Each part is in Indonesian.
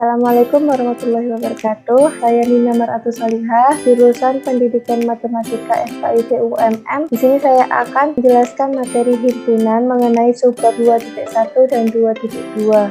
Assalamualaikum warahmatullahi wabarakatuh. Saya Nina Maratu Salihah, jurusan Pendidikan Matematika FKIP UMM. Di sini saya akan menjelaskan materi himpunan mengenai subbab 2.1 dan 2.2.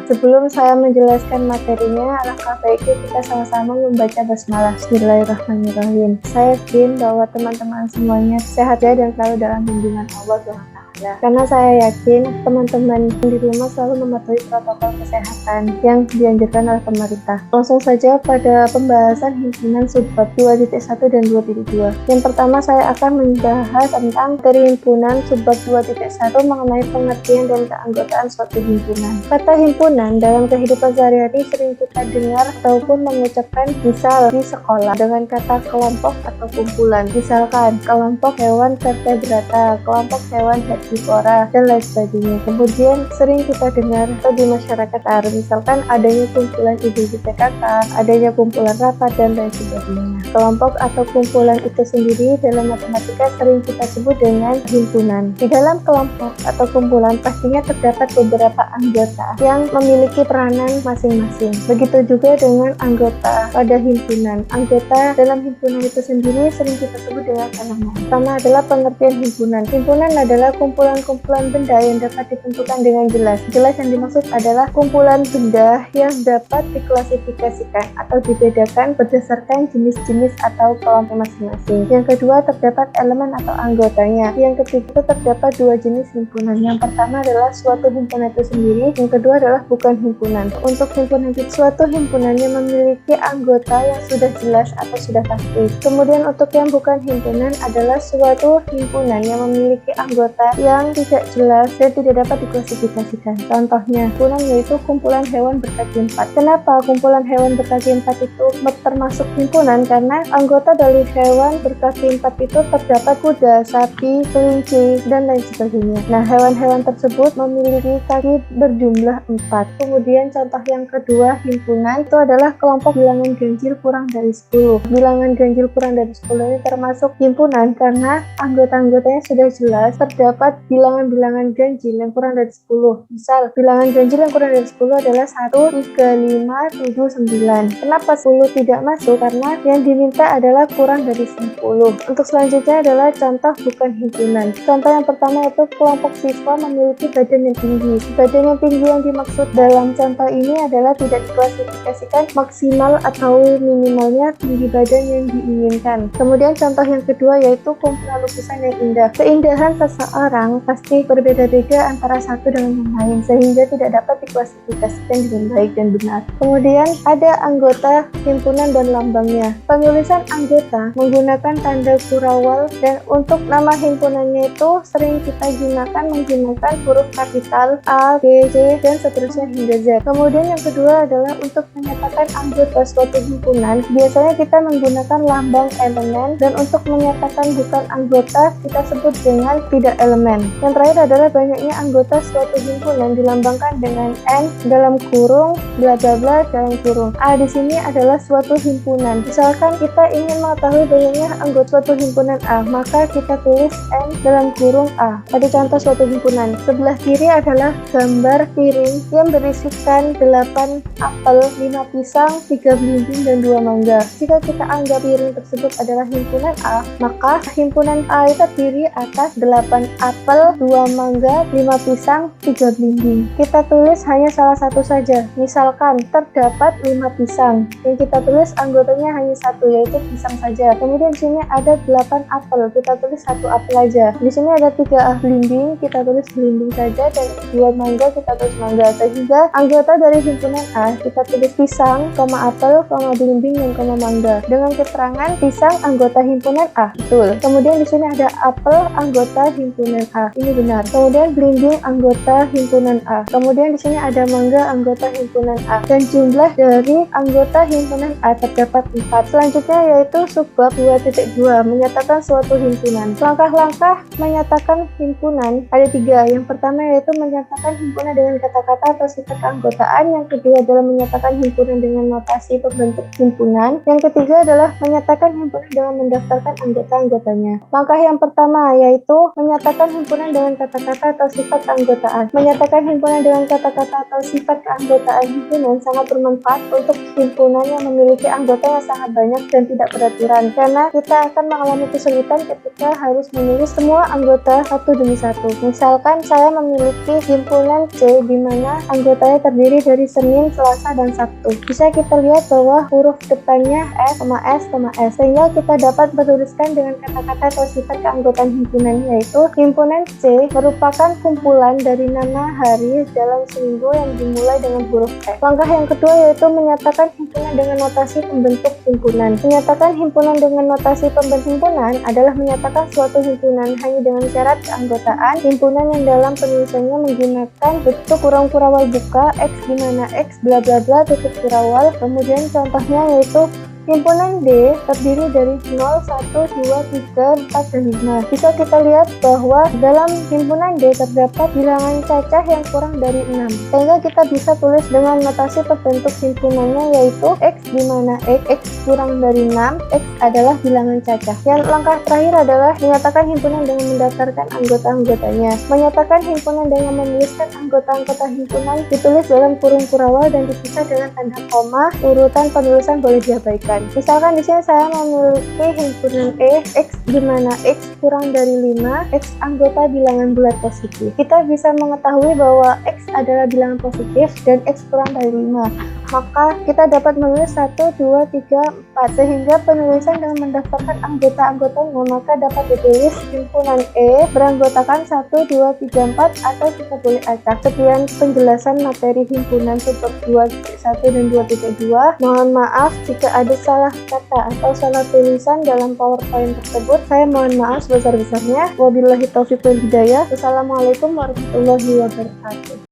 Sebelum saya menjelaskan materinya, alangkah baiknya kita sama-sama membaca basmalah. Bismillahirrahmanirrahim. Saya yakin bahwa teman-teman semuanya sehat ya dan selalu dalam bimbingan Allah SWT. Karena saya yakin teman-teman di rumah selalu mematuhi protokol kesehatan yang dianjurkan oleh pemerintah. Langsung saja pada pembahasan himpunan subbab 2.1 dan 2.2. Yang pertama saya akan membahas tentang dari himpunan subbab 2.1 mengenai pengertian dan keanggotaan suatu himpunan. Kata himpunan dalam kehidupan sehari-hari sering kita dengar ataupun mengucapkan misal di sekolah dengan kata kelompok atau kumpulan. Misalkan kelompok hewan vertebrata, kelompok hewan herbivora, dan lain sebagainya. Kemudian sering kita dengar atau di masyarakat Arab misalkan adanya kumpulan ibu-ibu PKK, adanya kumpulan rapat, dan lain sebagainya. Kelompok atau kumpulan itu sendiri dalam matematika sering kita sebut dengan himpunan. Di dalam kelompok atau kumpulan pastinya terdapat beberapa anggota yang memiliki peranan masing-masing. Begitu juga dengan anggota pada himpunan. Anggota dalam himpunan itu sendiri sering kita sebut dengan elemen. Pertama adalah pengertian himpunan. Himpunan adalah kumpulan-kumpulan benda yang dapat ditentukan dengan jelas. Jelas yang dimaksud adalah kumpulan benda yang dapat diklasifikasikan atau dibedakan berdasarkan jenis-jenis atau kelompok masing-masing. Yang kedua, terdapat elemen atau anggotanya. Yang ketiga, terdapat dua jenis himpunan. Yang pertama adalah suatu himpunan itu sendiri. Yang kedua adalah bukan himpunan. Untuk himpunan itu, suatu himpunan yang memiliki anggota yang sudah jelas atau sudah pasti. Kemudian untuk yang bukan himpunan adalah suatu himpunan yang memiliki anggota yang tidak jelas dan tidak dapat diklasifikasikan. Contohnya, himpunan yaitu kumpulan hewan berkaki empat. Kenapa kumpulan hewan berkaki empat itu termasuk himpunan? Karena anggota dari hewan berkaki empat itu terdapat kuda, sapi, kelinci, dan lain sebagainya. Nah, hewan-hewan tersebut memiliki kaki berjumlah 4. Kemudian contoh yang kedua himpunan itu adalah kelompok bilangan ganjil kurang dari 10. Bilangan ganjil kurang dari 10 ini termasuk himpunan karena anggota-anggotanya sudah jelas. Terdapat bilangan-bilangan ganjil yang kurang dari 10. Misal, bilangan ganjil yang kurang dari 10 adalah 1, 3, 5, 7, 9. Kenapa 10 tidak masuk? Karena yang diminta adalah kurang dari 10. Untuk selanjutnya adalah contoh bukan himpunan. Contoh yang pertama yaitu kelompok siswa memiliki badan yang tinggi. Badan yang tinggi yang dimaksud dalam contoh ini adalah tidak diklasifikasikan maksimal atau minimalnya tinggi badan yang diinginkan. Kemudian contoh yang kedua yaitu kumpulan lukisan yang indah. Keindahan seseorang pasti berbeda-beda antara satu dengan yang lain sehingga tidak dapat diklasifikasikan dengan baik dan benar. Kemudian ada anggota himpunan dan lambangnya. Penulisan anggota menggunakan tanda kurawal dan untuk nama himpunannya itu sering kita menggunakan huruf kapital A, B, C, dan seterusnya hingga Z. Kemudian yang kedua adalah untuk menyatakan anggota suatu himpunan biasanya kita menggunakan lambang elemen dan untuk menyatakan bukan anggota kita sebut dengan tidak elemen. Yang terakhir adalah banyaknya anggota suatu himpunan dilambangkan dengan N dalam kurung bla bla bla dalam kurung. A di sini adalah suatu himpunan. Misalkan kita ingin mengetahui banyaknya anggota suatu himpunan A, maka kita tulis N dalam kurung A. Pada contoh suatu himpunan. Sebelah kiri adalah gambar piring yang berisikan 8 apel, 5 pisang, 3 belimbing, dan 2 mangga. Jika kita anggap piring tersebut adalah himpunan A, maka himpunan A itu terdiri atas 8 apel, 2 mangga, 5 pisang, 3 belimbing. Kita tulis hanya salah satu saja. Misalkan terdapat 5 pisang. Yang kita tulis anggotanya hanya satu, yaitu pisang saja. Kemudian di sini ada 8 apel, kita tulis 1 apel aja. Di sini ada 3 belimbing, kita tulis belimbing saja, dan 2 mangga kita tulis mangga. Sehingga anggota dari himpunan A kita tulis pisang, apel, belimbing, dan mangga. Dengan keterangan pisang anggota himpunan A. Betul. Kemudian di sini ada apel anggota himpunan A. Ini benar. Kemudian belimbing anggota himpunan A. Kemudian di sini ada mangga anggota himpunan A. Dan jumlah dari anggota himpunan A terdapat 4. Selanjutnya yaitu subbab 2.2 menyatakan suatu himpunan. Langkah-langkah menyatakan himpunan ada 3. Yang pertama yaitu menyatakan himpunan dengan kata-kata atau sifat keanggotaan. Yang kedua adalah menyatakan himpunan dengan notasi pembentuk himpunan. Yang ketiga adalah menyatakan himpunan dengan mendaftarkan anggota-anggotanya. Langkah yang pertama yaitu menyatakan Menyatakan himpunan dengan kata-kata atau sifat keanggotaan. Menyatakan himpunan dengan kata-kata atau sifat keanggotaan himpunan sangat bermanfaat untuk himpunan yang memiliki anggota yang sangat banyak dan tidak beraturan, karena kita akan mengalami kesulitan ketika harus menulis semua anggota satu demi satu. Misalkan saya memiliki himpunan C di mana anggotanya terdiri dari Senin, Selasa, dan Sabtu. Bisa kita lihat bahwa huruf depannya S, S, sehingga kita dapat menuliskan dengan kata-kata atau sifat keanggotaan himpunan, yaitu himpunan C merupakan kumpulan dari nama hari dalam seminggu yang dimulai dengan huruf E. Langkah yang kedua yaitu menyatakan himpunan dengan notasi pembentuk himpunan. Menyatakan himpunan dengan notasi pembentuk himpunan adalah menyatakan suatu himpunan hanya dengan syarat keanggotaan himpunan yang dalam penulisannya menggunakan bentuk kurung kurawal buka X di mana X bla bla bla tutup kurawal. Kemudian contohnya yaitu himpunan D terdiri dari 0, 1, 2, 3, 4, dan 5. Bisa kita lihat bahwa dalam himpunan D terdapat bilangan cacah yang kurang dari 6. Sehingga kita bisa tulis dengan notasi pembentuk himpunannya yaitu X di mana X kurang dari 6, X adalah bilangan cacah. Yang langkah terakhir adalah menyatakan himpunan dengan mendaftarkan anggota-anggotanya. Menyatakan himpunan dengan menuliskan anggota-anggota himpunan ditulis dalam kurung kurawal dan dipisah dengan tanda koma. Urutan penulisan boleh diabaikan. Misalkan di sini saya memiliki himpunan E, X di mana X kurang dari 5, X anggota bilangan bulat positif. Kita bisa mengetahui bahwa X adalah bilangan positif dan X kurang dari 5. Maka kita dapat menulis 1, 2, 3, 4, sehingga penulisan dengan mendaftarkan anggota-anggotanya maka dapat ditulis himpunan E beranggotakan 1, 2, 3, 4 atau kita boleh acak. Sekian penjelasan materi himpunan subbab 2.1 dan 2.2. Mohon maaf jika ada salah kata atau salah tulisan dalam PowerPoint tersebut. Saya mohon maaf sebesar-besarnya. Wabillahi taufiq wal hidayah. Wassalamualaikum warahmatullahi wabarakatuh.